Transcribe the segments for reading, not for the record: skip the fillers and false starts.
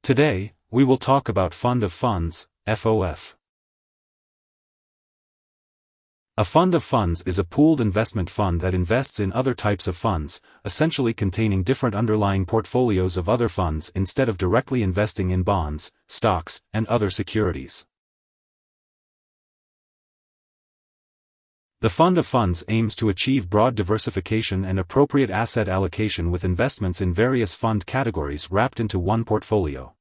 Today, we will talk about Fund of Funds, FOF. A fund of funds is a pooled investment fund that invests in other types of funds, essentially containing different underlying portfolios of other funds instead of directly investing in bonds, stocks, and other securities. The fund of funds aims to achieve broad diversification and appropriate asset allocation with investments in various fund categories wrapped into one portfolio.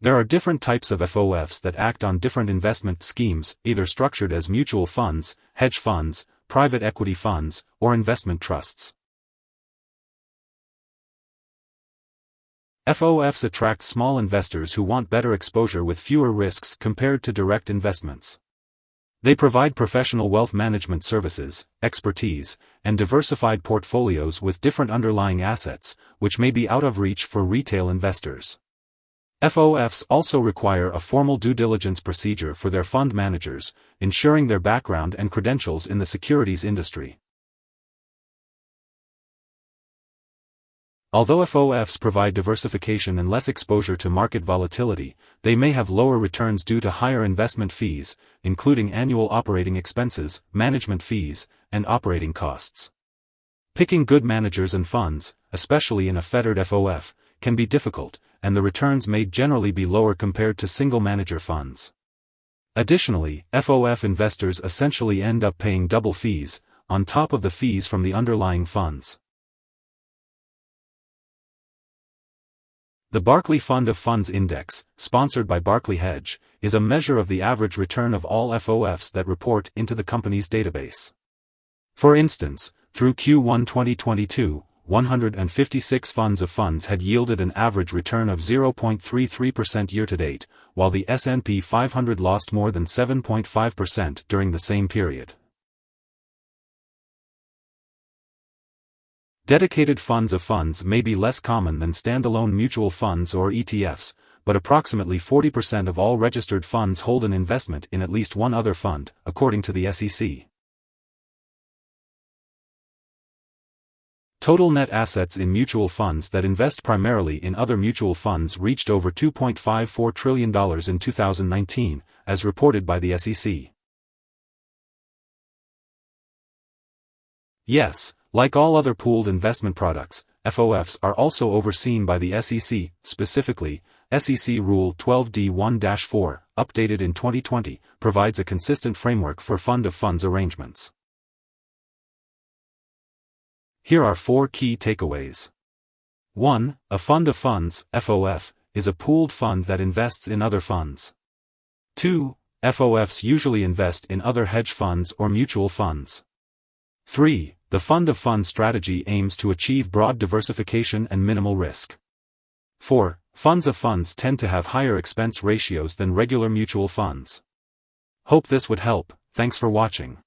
There are different types of FOFs that act on different investment schemes, either structured as mutual funds, hedge funds, private equity funds, or investment trusts. FOFs attract small investors who want better exposure with fewer risks compared to direct investments. They provide professional wealth management services, expertise, and diversified portfolios with different underlying assets, which may be out of reach for retail investors. FOFs also require a formal due diligence procedure for their fund managers, ensuring their background and credentials in the securities industry. Although FOFs provide diversification and less exposure to market volatility, they may have lower returns due to higher investment fees, including annual operating expenses, management fees, and operating costs. Picking good managers and funds, especially in a fettered FOF, can be difficult, and the returns may generally be lower compared to single-manager funds. Additionally, FOF investors essentially end up paying double fees, on top of the fees from the underlying funds. The Barclay Fund of Funds Index, sponsored by Barclay Hedge, is a measure of the average return of all FOFs that report into the company's database. For instance, through Q1 2022, 156 funds of funds had yielded an average return of 0.33% year-to-date, while the S&P 500 lost more than 7.5% during the same period. Dedicated funds of funds may be less common than standalone mutual funds or ETFs, but approximately 40% of all registered funds hold an investment in at least one other fund, according to the SEC. Total net assets in mutual funds that invest primarily in other mutual funds reached over $2.54 trillion in 2019, as reported by the SEC. Yes, like all other pooled investment products, FOFs are also overseen by the SEC, specifically, SEC Rule 12d-1-4, updated in 2020, provides a consistent framework for fund of funds arrangements. Here are 4 key takeaways. 1. A fund of funds, FOF, is a pooled fund that invests in other funds. 2. FOFs usually invest in other hedge funds or mutual funds. 3. The fund of funds strategy aims to achieve broad diversification and minimal risk. 4. Funds of funds tend to have higher expense ratios than regular mutual funds. Hope this would help. Thanks for watching.